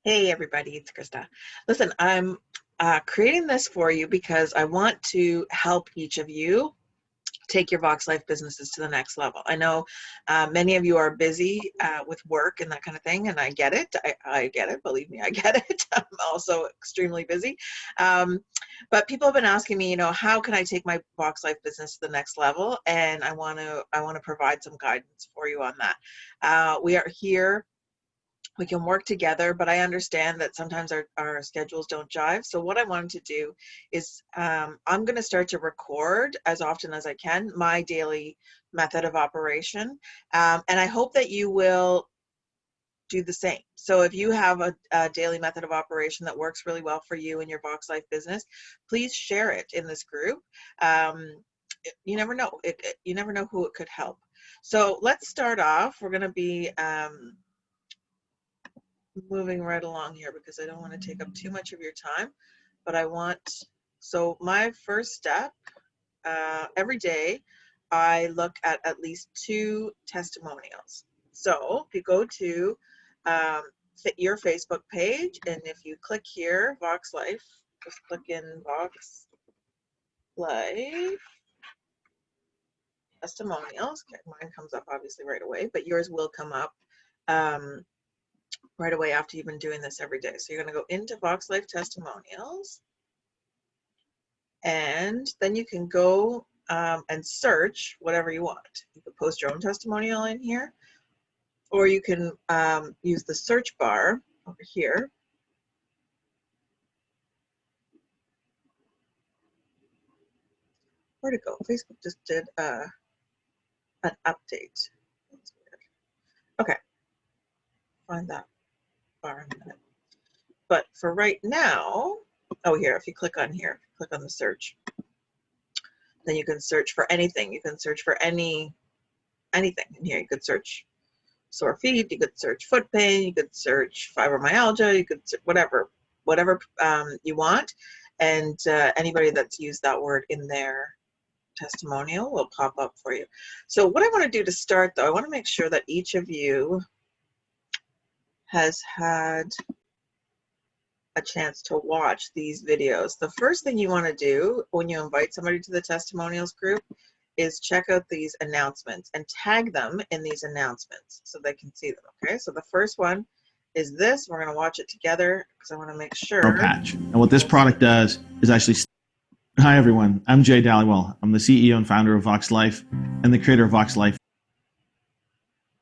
Hey everybody, it's Krista. Listen, I'm creating this for you because I want to help each of you take your VoxxLife businesses to the next level. I know many of you are busy with work and that kind of thing, and I get it. I get it. Believe me, I get it. I'm also extremely busy. But people have been asking me, how can I take my VoxxLife business to the next level? And I want to provide some guidance for you on that. We are here. We can work together, but I understand that sometimes our schedules don't jive. So what I wanted to do is I'm going to start to record as often as I can my daily method of operation. And I hope that you will do the same. So if you have a daily method of operation that works really well for you in your VoxxLife business, please share it in this group. You never know. You never know who it could help. So let's start off. We're going to be moving right along here because I don't want to take up too much of your time, but so my first step, every day, I look at least 2 testimonials. So if you go to your Facebook page, and if you click here, VoxxLife, just click in VoxxLife testimonials. Okay, mine comes up obviously right away, but yours will come up right away after you've been doing this every day. So you're going to go into VoxxLife testimonials, and then you can go and search whatever you want. You can post your own testimonial in here, or you can use the search bar over here. Where'd it go? Facebook just did an update. That's weird. Okay, find that bar in a minute. But for right now, here, if you click on here, click on the search, then you can search for anything. You can search for anything in here. You could search sore feet, you could search foot pain, you could search fibromyalgia, you could search whatever you want. And anybody that's used that word in their testimonial will pop up for you. So what I want to do to start, though, I want to make sure that each of you has had a chance to watch these videos. The first thing you want to do when you invite somebody to the testimonials group is check out these announcements and tag them in these announcements so they can see them. Okay, so the first one is this. We're going to watch it together because I want to make sure. Patch. And what this product does is actually. Hi everyone, I'm Jay Dhaliwal. I'm the CEO and founder of VoxxLife and the creator of VoxxLife.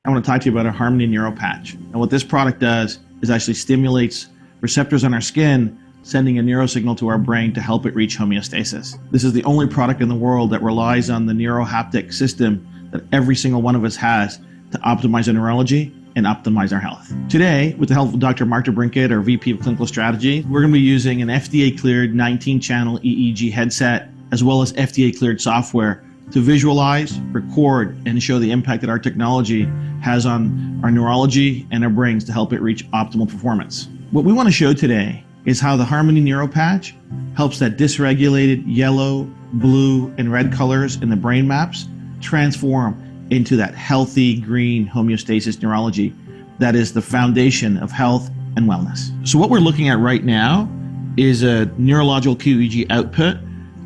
I want to talk to you about a Harmony Neuro Patch. And what this product does is actually stimulates receptors on our skin, sending a neurosignal to our brain to help it reach homeostasis. This is the only product in the world that relies on the neurohaptic system that every single one of us has to optimize our neurology and optimize our health. Today, with the help of Dr. Mark DeBrinket, our VP of Clinical Strategy, we're going to be using an FDA-cleared 19-channel EEG headset, as well as FDA-cleared software to visualize, record, and show the impact that our technology has on our neurology and our brains to help it reach optimal performance. What we want to show today is how the Harmony Neuro Patch helps that dysregulated yellow, blue, and red colors in the brain maps transform into that healthy green homeostasis neurology that is the foundation of health and wellness. So what we're looking at right now is a neurological QEEG output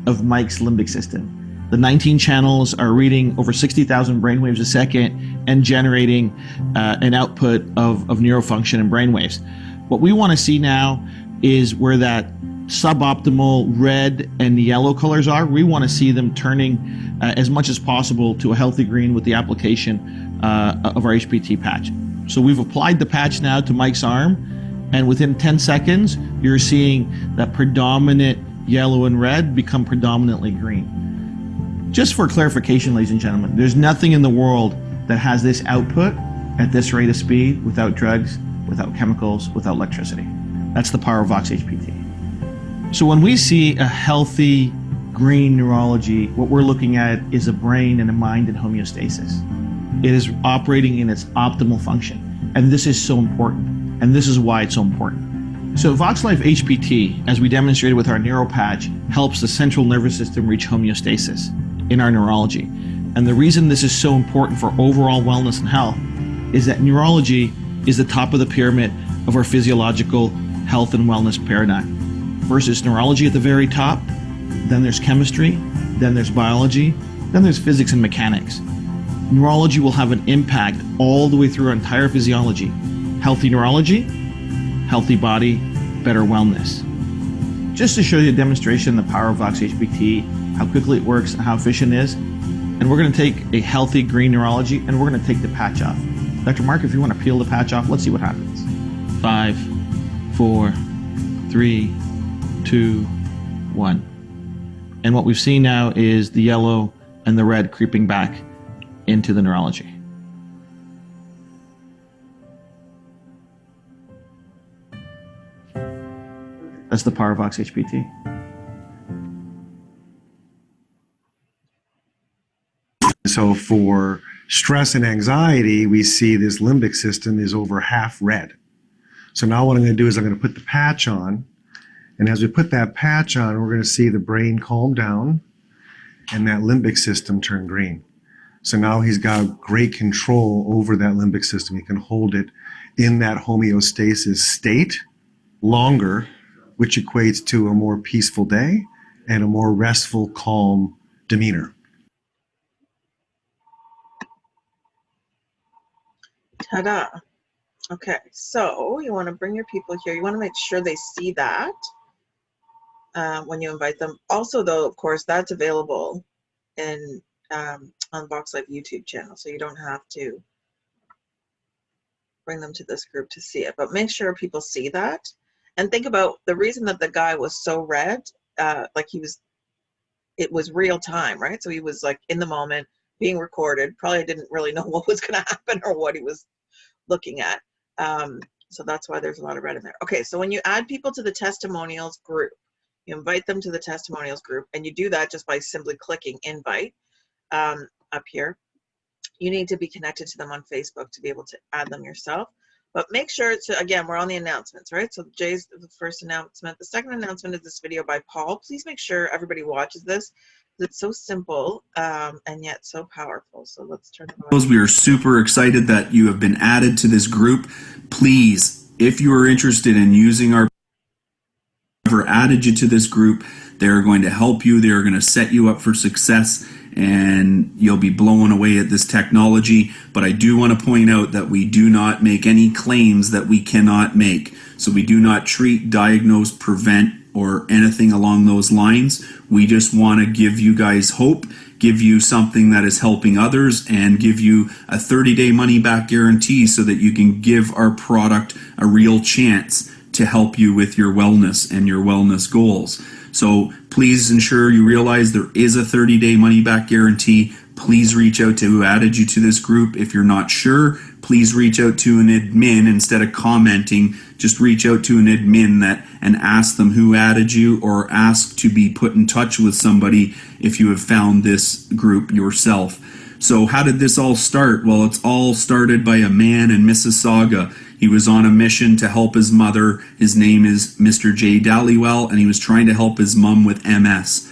of Mike's limbic system. The 19 channels are reading over 60,000 brainwaves a second and generating an output of neurofunction and brainwaves. What we want to see now is where that suboptimal red and yellow colors are. We want to see them turning as much as possible to a healthy green with the application of our HPT patch. So we've applied the patch now to Mike's arm, and within 10 seconds, you're seeing that predominant yellow and red become predominantly green. Just for clarification, ladies and gentlemen, there's nothing in the world that has this output at this rate of speed without drugs, without chemicals, without electricity. That's the power of Vox HPT. So when we see a healthy green neurology, what we're looking at is a brain and a mind in homeostasis. It is operating in its optimal function. And this is so important. And this is why it's so important. So VoxxLife HPT, as we demonstrated with our neuro patch, helps the central nervous system reach homeostasis in our neurology. And the reason this is so important for overall wellness and health is that neurology is the top of the pyramid of our physiological health and wellness paradigm. First is neurology at the very top, then there's chemistry, then there's biology, then there's physics and mechanics. Neurology will have an impact all the way through our entire physiology. Healthy neurology, healthy body, better wellness. Just to show you a demonstration of the power of VoxxHPT, how quickly it works and how efficient it is, and we're going to take a healthy green neurology and we're going to take the patch off. Dr. Mark, if you want to peel the patch off, let's see what happens. 5, 4, 3, 2, 1. And what we've seen now is the yellow and the red creeping back into the neurology. That's the power of VoxxHPT. So for stress and anxiety, we see this limbic system is over half red. So now what I'm going to do is I'm going to put the patch on. And as we put that patch on, we're going to see the brain calm down and that limbic system turn green. So now he's got great control over that limbic system. He can hold it in that homeostasis state longer, which equates to a more peaceful day and a more restful, calm demeanor. Ta-da. Okay, so you want to bring your people here. You want to make sure they see that when you invite them. Also, though, of course, that's available in on VoxxLife YouTube channel, so you don't have to bring them to this group to see it. But make sure people see that, and think about the reason that the guy was so red. Like it was real time, right? So he was like in the moment, being recorded. Probably didn't really know what was going to happen or what he was looking at. So that's why there's a lot of red in there. Okay, so when you add people to the testimonials group, you invite them to the testimonials group, and you do that just by simply clicking invite up here. You need to be connected to them on Facebook to be able to add them yourself. But make sure to, again, we're on the announcements, right? So Jay's the first announcement. The second announcement is this video by Paul. Please make sure everybody watches this. It's so simple and yet so powerful. So let's turn it on. We are super excited that you have been added to this group. Please, if you are interested in using our added you to this group, they're going to help you. They're going to set you up for success, and you'll be blown away at this technology. But I do want to point out that we do not make any claims that we cannot make. So we do not treat, diagnose, prevent, or anything along those lines. We just want to give you guys hope, give you something that is helping others, and give you a 30-day money-back guarantee so that you can give our product a real chance to help you with your wellness and your wellness goals. So please ensure you realize there is a 30-day money-back guarantee. Please reach out to who added you to this group. If you're not sure, please reach out to an admin instead of commenting. Just reach out to an admin and ask them who added you, or ask to be put in touch with somebody if you have found this group yourself. So how did this all start? Well, it's all started by a man in Mississauga. He was on a mission to help his mother. His name is Mr. J. Dallywell, and he was trying to help his mom with MS.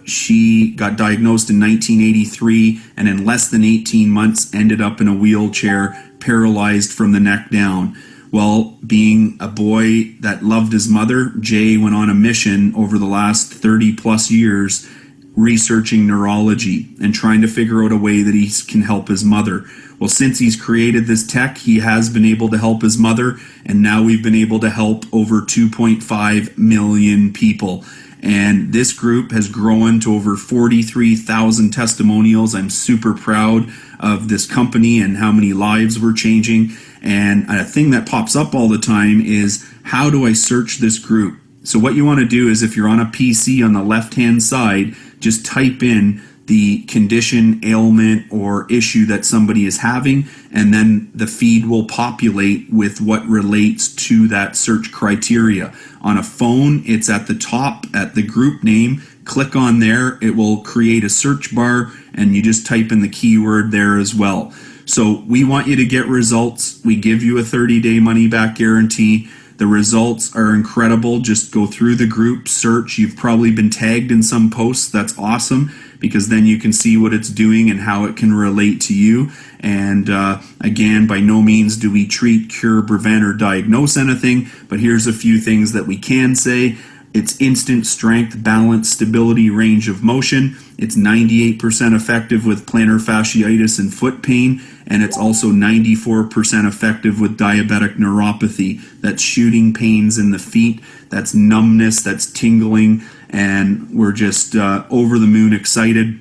She got diagnosed in 1983, and in less than 18 months ended up in a wheelchair, paralyzed from the neck down. Well, being a boy that loved his mother, Jay went on a mission over the last 30 plus years researching neurology and trying to figure out a way that he can help his mother. Well, since he's created this tech, he has been able to help his mother, and now we've been able to help over 2.5 million people. And this group has grown to over 43,000 testimonials. I'm super proud of this company and how many lives we're changing. And a thing that pops up all the time is, how do I search this group? So what you want to do is, if you're on a PC on the left-hand side, just type in the condition, ailment, or issue that somebody is having, and then the feed will populate with what relates to that search criteria. On a phone, it's at the top at the group name. Click on there, it will create a search bar, and you just type in the keyword there as well. So we want you to get results. We give you a 30-day money-back guarantee. The results are incredible. Just go through the group, search. You've probably been tagged in some posts. That's awesome, because then you can see what it's doing and how it can relate to you. And again, by no means do we treat, cure, prevent, or diagnose anything, but here's a few things that we can say. It's instant strength, balance, stability, range of motion. It's 98% effective with plantar fasciitis and foot pain, and it's also 94% effective with diabetic neuropathy. That's shooting pains in the feet, that's numbness, that's tingling, and we're just over the moon excited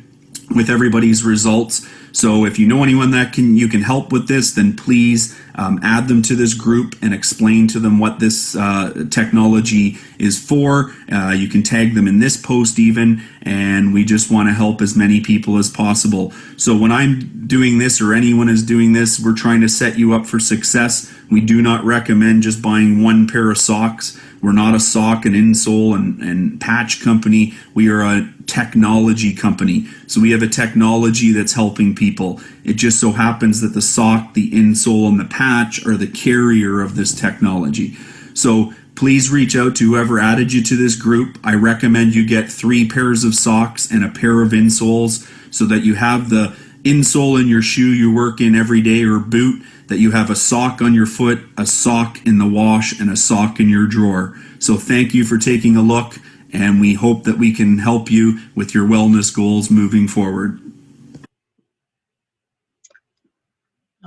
with everybody's results. So if you know anyone that you can help with this, then please add them to this group and explain to them what this technology is for. You can tag them in this post even, and we just want to help as many people as possible. So when I'm doing this or anyone is doing this, we're trying to set you up for success. We do not recommend just buying one pair of socks. We're not a sock and insole and patch company. We are a technology company. So we have a technology that's helping people. It just so happens that the sock, the insole, and the patch are the carrier of this technology. So please reach out to whoever added you to this group. I recommend you get 3 pairs of socks and a pair of insoles so that you have the insole in your shoe you work in every day or boot, that you have a sock on your foot, a sock in the wash, and a sock in your drawer. So thank you for taking a look, and we hope that we can help you with your wellness goals moving forward.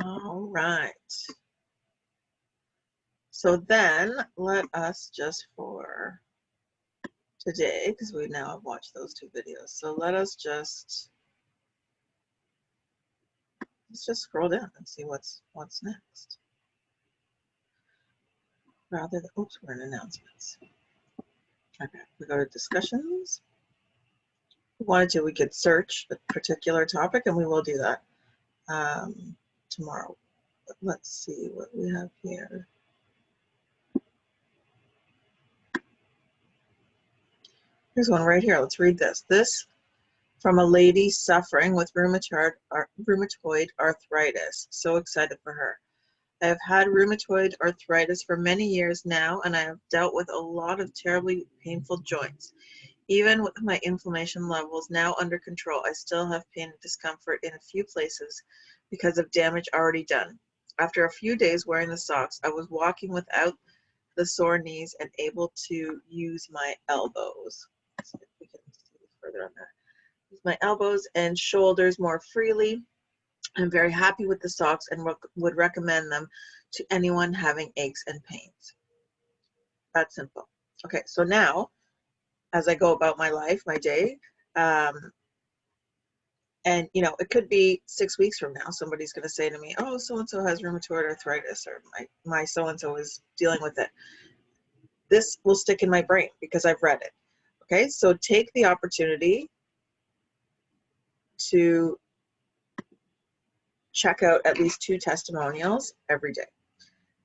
All right. So then let us just for today, because we now have watched those 2 videos. So let's just scroll down and see what's next. Rather than, oops, we're in announcements. Okay, we go to discussions. If we wanted to, we could search a particular topic, and we will do that tomorrow. But let's see what we have here. Here's one right here. Let's read this. This from a lady suffering with rheumatoid arthritis. So excited for her. I have had rheumatoid arthritis for many years now, and I have dealt with a lot of terribly painful joints. Even with my inflammation levels now under control, I still have pain and discomfort in a few places because of damage already done. After a few days wearing the socks, I was walking without the sore knees and able to use my elbows. Let's see if we can see further on that. Use my elbows and shoulders more freely. I'm very happy with the socks and would recommend them to anyone having aches and pains. That's simple. Okay, so now, as I go about my life, my day, and it could be 6 weeks from now, somebody's going to say to me, oh, so-and-so has rheumatoid arthritis, or my so-and-so is dealing with it. This will stick in my brain because I've read it. Okay, so take the opportunity to check out at least 2 testimonials every day.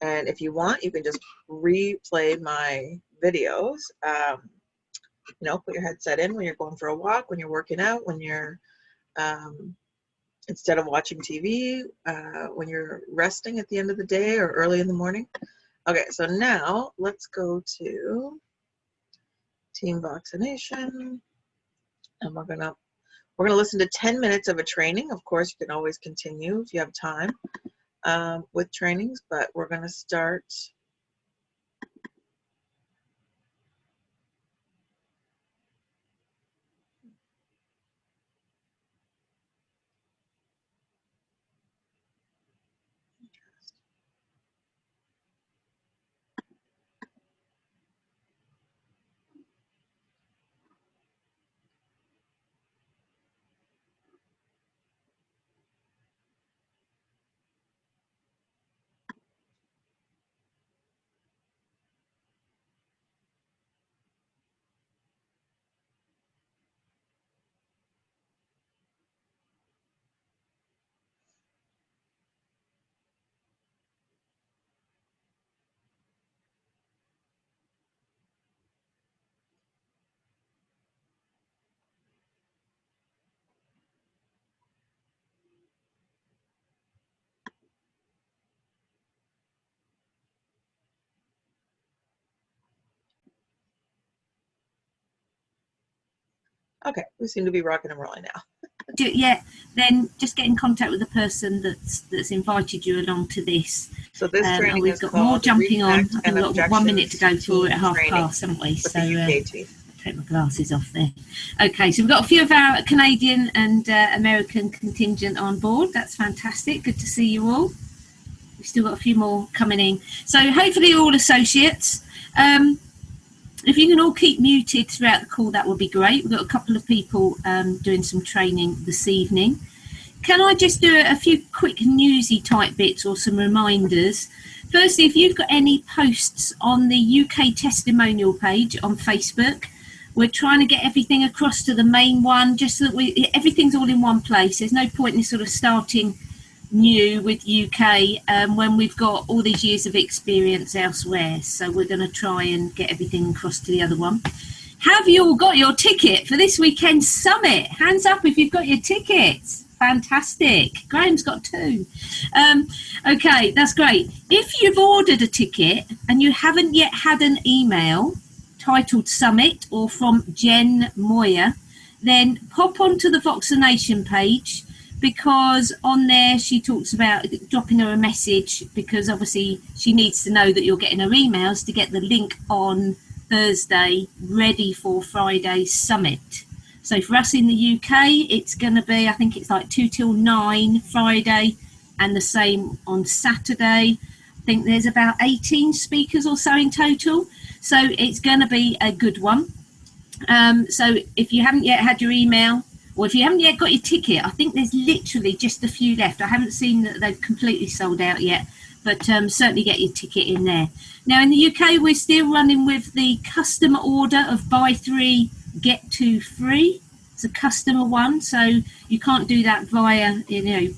And if you want, you can just replay my videos. Put your headset in when you're going for a walk, when you're working out, when you're, instead of watching TV, when you're resting at the end of the day or early in the morning. Okay, so now let's go to Team Vaccination, and we're gonna listen to 10 minutes of a training. Of course, you can always continue if you have time with trainings, but we're gonna start. Okay, we seem to be rocking and rolling now. Yeah, then just get in contact with the person that's invited you along to this. So this training and we've is got more called jumping on. I Reconnect think and we've got 1 minute to go Objections till we're at Team 1:30, haven't we? with So the UK team. take my glasses off there. Okay, so we've got a few of our Canadian and American contingent on board. That's fantastic. Good to see you all. We've still got a few more coming in. So hopefully all associates. If you can all keep muted throughout the call, that would be great. We've got a couple of people doing some training this evening. Can I just do a few quick newsy type bits or some reminders? Firstly, if you've got any posts on the UK testimonial page on Facebook, we're trying to get everything across to the main one, just so that everything's all in one place. There's no point in sort of starting new with UK when we've got all these years of experience elsewhere. So we're going to try and get everything across to the other one. Have you all got your ticket for this weekend's summit? Hands up if you've got your tickets. Fantastic. Graham's got 2. Okay, that's great. If you've ordered a ticket and you haven't yet had an email titled Summit or from Jen Moyer, then pop onto the VoxxNation page, because on there she talks about dropping her a message, because obviously she needs to know that you're getting her emails to get the link on Thursday ready for Friday's summit. So for us in the UK, it's going to be, I think it's like 2 till 9 Friday, and the same on Saturday. I think there's about 18 speakers or so in total. So it's going to be a good one. So if you haven't yet had your email, or if you haven't yet got your ticket, I think there's literally just a few left. I haven't seen that they've completely sold out yet, but certainly get your ticket in there. Now in the UK, we're still running with the customer order of buy 3, get 2 free. It's a customer one, so you can't do that via,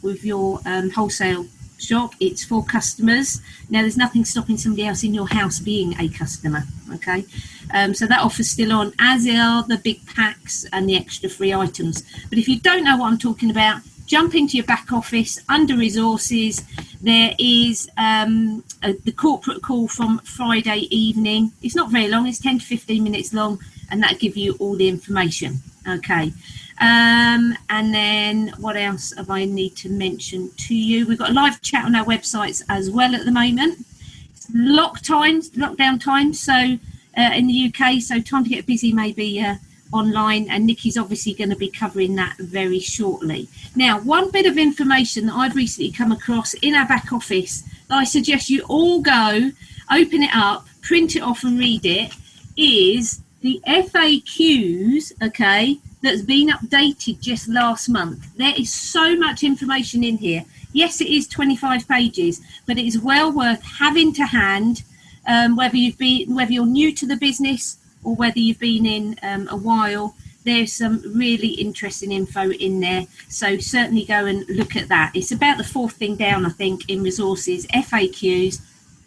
with your wholesale shop. It's for customers. Now there's nothing stopping somebody else in your house being a customer. Okay, so that offer's still on, as are the big packs and the extra free items. But if you don't know what I'm talking about, jump into your back office under resources. There is the corporate call from Friday evening. It's not very long, it's 10 to 15 minutes long, and that'll give you all the information. Okay, and then what else have I need to mention to you? We've got a live chat on our websites as well at the moment. It's lockdown times, so in the UK, so time to get busy maybe online, and Nikki's obviously going to be covering that very shortly. Now, one bit of information that I've recently come across in our back office that I suggest you all go, open it up, print it off and read it, is the FAQs, okay, that's been updated just last month. There is so much information in here. Yes, it is 25 pages, but it is well worth having to hand, whether you're new to the business or whether you've been in a while. There's some really interesting info in there, so certainly go and look at that. It's about the 4th thing down, I think, in resources, FAQs.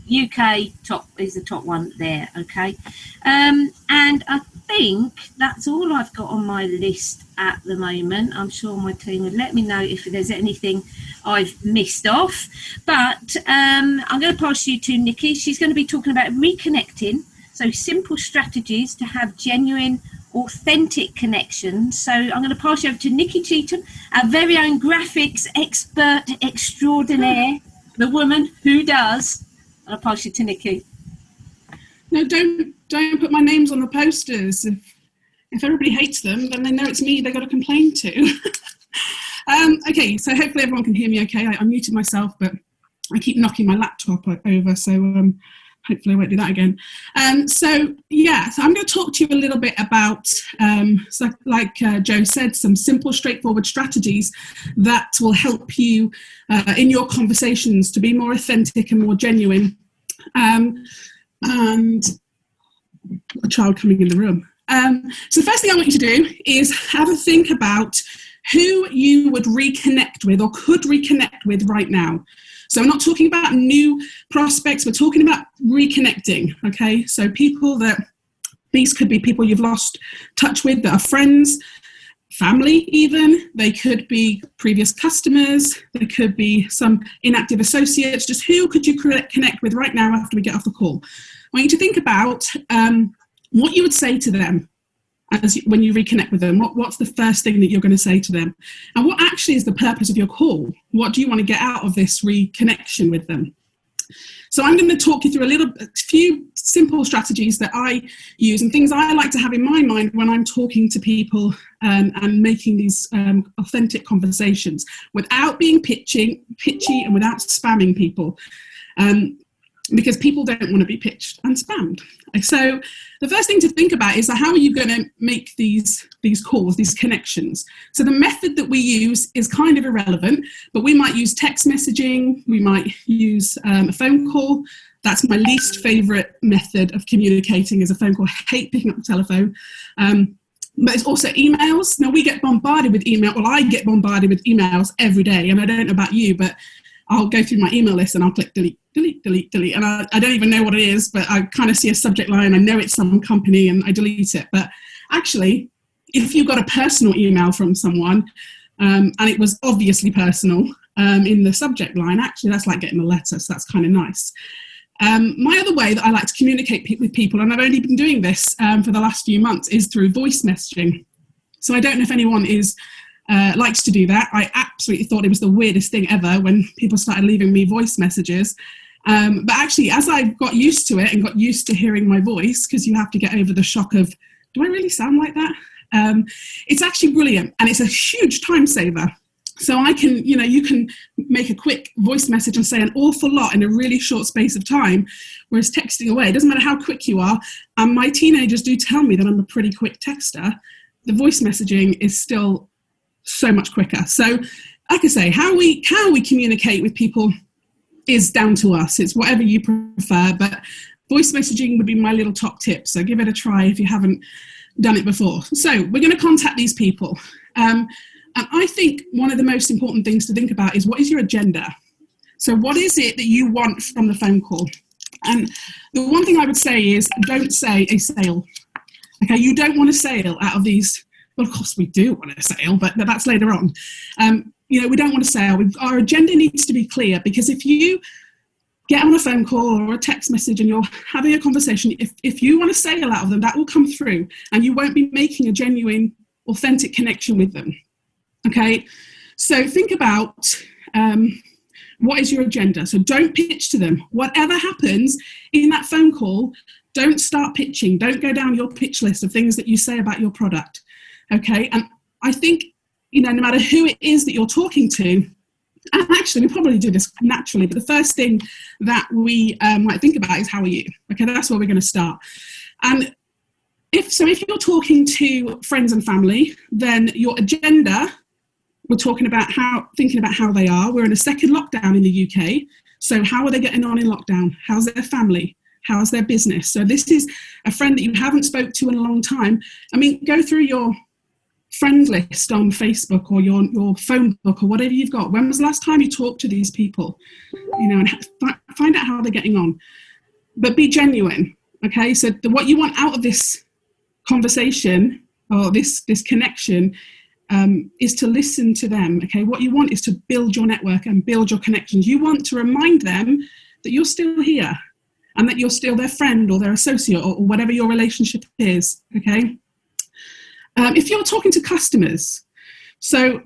UK top is the top one there. Okay, and I think that's all I've got on my list at the moment. I'm sure my team would let me know if there's anything I've missed off, but I'm going to pass you to Nikki. She's going to be talking about reconnecting, so simple strategies to have genuine, authentic connections. So I'm going to pass you over to Nikki Cheetham, our very own graphics expert extraordinaire, the woman who does. I'll pass you to Nikki. No, don't put my names on the posters. If everybody hates them, then they know it's me they've got to complain to. Okay, so hopefully everyone can hear me okay. I muted myself, but I keep knocking my laptop over, so hopefully I won't do that again. So I'm going to talk to you a little bit about, like Joe said, some simple, straightforward strategies that will help you in your conversations to be more authentic and more genuine. And a child coming in the room. So the first thing I want you to do is have a think about who you would reconnect with or could reconnect with right now. So we're not talking about new prospects, we're talking about reconnecting, okay? So these could be people you've lost touch with that are friends, family even, they could be previous customers, they could be some inactive associates. Just who could you connect with right now after we get off the call? I want you to think about what you would say to them when you reconnect with them? What's the first thing that you're going to say to them? And what actually is the purpose of your call? What do you want to get out of this reconnection with them? So I'm going to talk you through a few simple strategies that I use and things I like to have in my mind when I'm talking to people and making these authentic conversations without being pitchy and without spamming people. Because people don't want to be pitched and spammed. So the first thing to think about is how are you going to make these calls, these connections? So the method that we use is kind of irrelevant, but we might use text messaging, we might use a phone call. That's my least favorite method of communicating, is a phone call. I hate picking up the telephone. But it's also emails. Now we get bombarded with email. Well, I get bombarded with emails every day, and I don't know about you, but I'll go through my email list and I'll click delete, delete, delete, delete. And I don't even know what it is, but I kind of see a subject line. I know it's some company and I delete it. But actually, if you got a personal email from someone and it was obviously personal in the subject line, actually that's like getting a letter. So that's kind of nice. My other way that I like to communicate with people, and I've only been doing this for the last few months, is through voice messaging. So I don't know if anyone likes to do that. I absolutely thought it was the weirdest thing ever when people started leaving me voice messages. But actually, as I got used to it and got used to hearing my voice, because you have to get over the shock of, do I really sound like that? It's actually brilliant, and it's a huge time saver. So you can make a quick voice message and say an awful lot in a really short space of time, whereas texting away, it doesn't matter how quick you are. And my teenagers do tell me that I'm a pretty quick texter. The voice messaging is still so much quicker. So like I say, how we communicate with people is down to us. It's whatever you prefer, but voice messaging would be my little top tip. So give it a try if you haven't done it before. So we're going to contact these people. And I think one of the most important things to think about is, what is your agenda? So what is it that you want from the phone call? And the one thing I would say is, don't say a sale. Okay, you don't want a sale out of these. Well, of course we do want a sale, but that's later on. We don't want a sale. Our agenda needs to be clear, because if you get on a phone call or a text message and you're having a conversation, if you want a sale out of them, that will come through and you won't be making a genuine, authentic connection with them. Okay, so think about what is your agenda. So don't pitch to them. Whatever happens in that phone call, don't start pitching. Don't go down your pitch list of things that you say about your product. Okay, and I think, no matter who it is that you're talking to, and actually we probably do this naturally, but the first thing that we might think about is, how are you? Okay, that's where we're going to start. And if you're talking to friends and family, then your agenda, we're thinking about how they are. We're in a second lockdown in the UK. So how are they getting on in lockdown? How's their family? How's their business? So this is a friend that you haven't spoke to in a long time. I mean, go through your friend list on Facebook or your phone book or whatever you've got. When was the last time you talked to these people? And find out how they're getting on. But be genuine, okay? So what you want out of this conversation or this connection is to listen to them, okay? What you want is to build your network and build your connections. You want to remind them that you're still here and that you're still their friend or their associate or whatever your relationship is, okay? If you're talking to customers, so,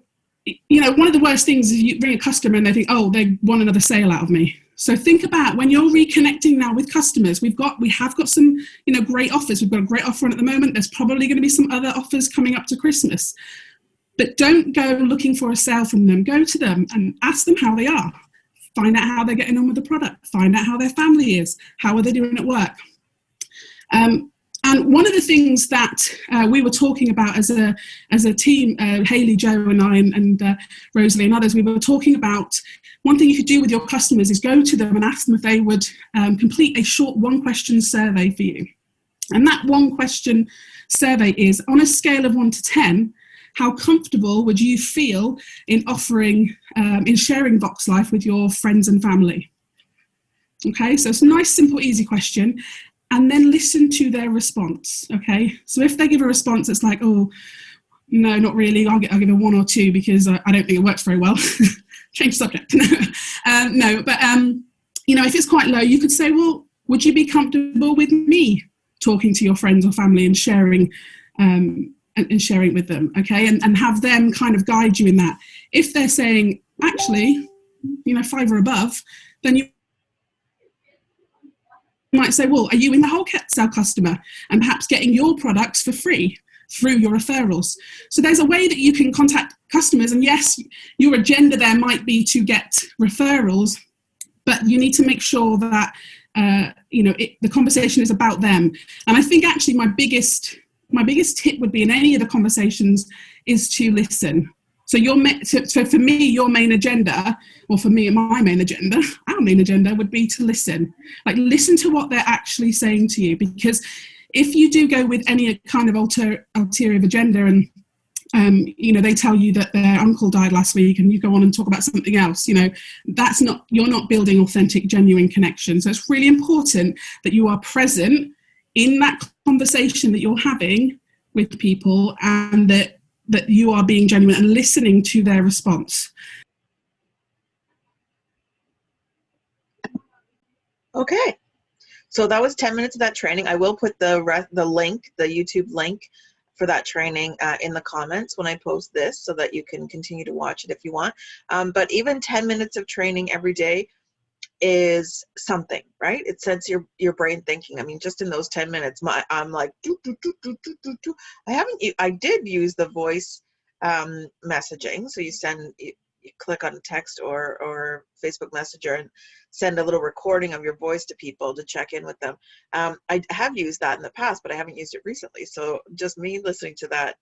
one of the worst things is you ring a customer and they think, oh, they want another sale out of me. So think about when you're reconnecting now with customers, we have got some, great offers. We've got a great offer on at the moment. There's probably going to be some other offers coming up to Christmas. But don't go looking for a sale from them. Go to them and ask them how they are. Find out how they're getting on with the product. Find out how their family is. How are they doing at work? And one of the things that we were talking about as a team, Hayley, Joe and I and Rosalie and others, we were talking about one thing you could do with your customers is go to them and ask them if they would complete a short one-question survey for you. And that one-question survey is, on a scale of 1 to 10, how comfortable would you feel in offering, in sharing VoxxLife with your friends and family? Okay, so it's a nice, simple, easy question. And then listen to their response, okay? So if they give a response that's like, oh, no, not really, I'll give a 1 or 2 because I don't think it works very well. Change subject. No, but, if it's quite low, you could say, well, would you be comfortable with me talking to your friends or family and sharing and sharing it with them, okay, and have them kind of guide you in that. If they're saying, actually, 5 or above, then you might say, well, are you in the wholesale customer, and perhaps getting your products for free through your referrals. So there's a way that you can contact customers, and yes, your agenda there might be to get referrals, but you need to make sure that the conversation is about them. And I think actually my biggest tip would be in any of the conversations is to listen. So so for me, your main agenda, or for me, my main agenda, our main agenda would be to listen. Like, listen to what they're actually saying to you, because if you do go with any kind of ulterior agenda and they tell you that their uncle died last week and you go on and talk about something else, you're not building authentic, genuine connection. So it's really important that you are present in that conversation that you're having with people, and that you are being genuine and listening to their response. Okay. So that was 10 minutes of that training. I will put the YouTube link for that training in the comments when I post this, so that you can continue to watch it if you want. But even 10 minutes of training every day is something, right? It sets your brain thinking. I mean, just in those 10 minutes, I'm like, I did use the voice messaging. So you click on text or Facebook Messenger and send a little recording of your voice to people to check in with them. I have used that in the past, but I haven't used it recently. So just me listening to that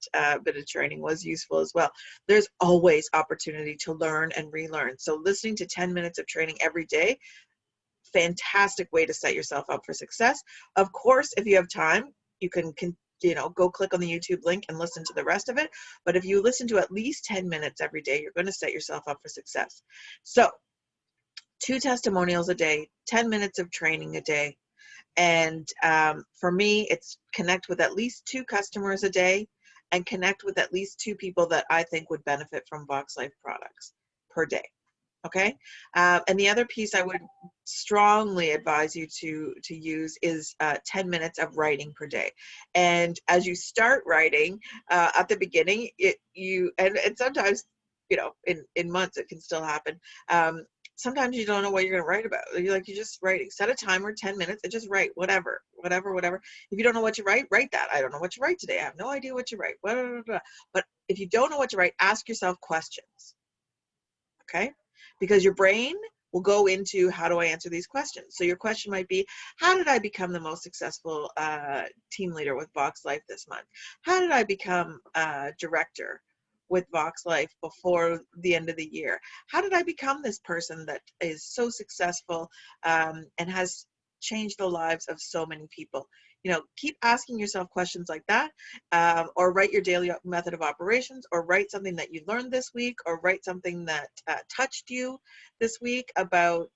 bit of training was useful as well. There's always opportunity to learn and relearn. So listening to 10 minutes of training every day, fantastic way to set yourself up for success. Of course, if you have time, you can go click on the YouTube link and listen to the rest of it. But if you listen to at least 10 minutes every day, you're going to set yourself up for success. So 2 testimonials a day, 10 minutes of training a day. And for me, it's connect with at least 2 customers a day, and connect with at least 2 people that I think would benefit from VoxxLife products per day. Okay. And the other piece I would strongly advise you to use is 10 minutes of writing per day. And as you start writing at the beginning, and sometimes, in months it can still happen. Sometimes you don't know what you're going to write about. You just write, set a timer, 10 minutes, and just write whatever. If you don't know what to write that. I don't know what to write today. I have no idea what to write. But if you don't know what to write, ask yourself questions. Okay? Because your brain will go into, how do I answer these questions? So your question might be, how did I become the most successful team leader with VoxxLife this month? How did I become director with VoxxLife before the end of the year? How did I become this person that is so successful and has changed the lives of so many people? Keep asking yourself questions like that, or write your daily method of operations, or write something that you learned this week, or write something that touched you this week about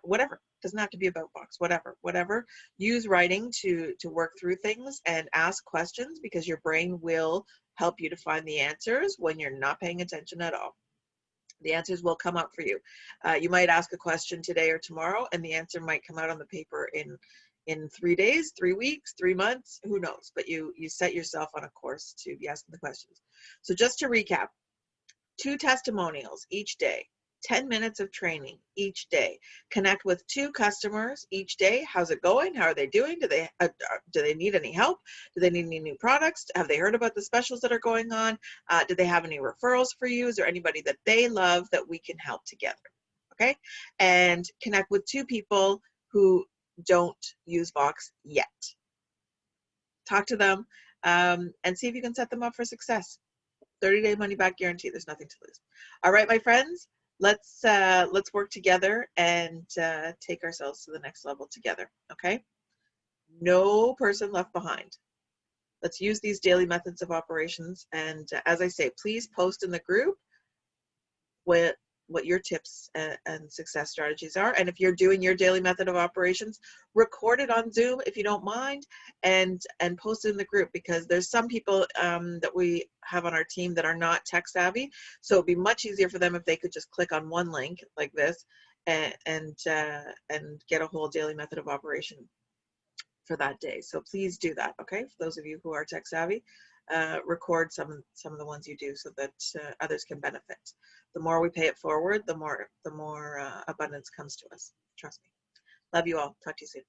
whatever. Doesn't have to be about Vox, whatever. Use writing to work through things and ask questions, because your brain will help you to find the answers when you're not paying attention at all. The answers will come up for you. You might ask a question today or tomorrow, and the answer might come out on the paper in 3 days, 3 weeks, 3 months, who knows? But you set yourself on a course to be asking the questions. So just to recap, 2 testimonials each day, 10 minutes of training each day, connect with 2 customers each day. How's it going? How are they doing? Do they need any help? Do they need any new products? Have they heard about the specials that are going on? Do they have any referrals for you? Is there anybody that they love that we can help together? Okay, and connect with 2 people who don't use Vox yet. Talk to them and see if you can set them up for success. 30-day money back guarantee. There's nothing to lose. All right, my friends, let's work together and take ourselves to the next level together. Okay, no person left behind. Let's use these daily methods of operations, and as I say, please post in the group what your tips and success strategies are. And if you're doing your daily method of operations, record it on Zoom if you don't mind, and post it in the group, because there's some people that we have on our team that are not tech savvy. So it'd be much easier for them if they could just click on one link like this and get a whole daily method of operation for that day. So please do that, okay? For those of you who are tech savvy, record some of the ones you do so that others can benefit. The more we pay it forward, the more abundance comes to us. Trust me. Love you all. Talk to you soon.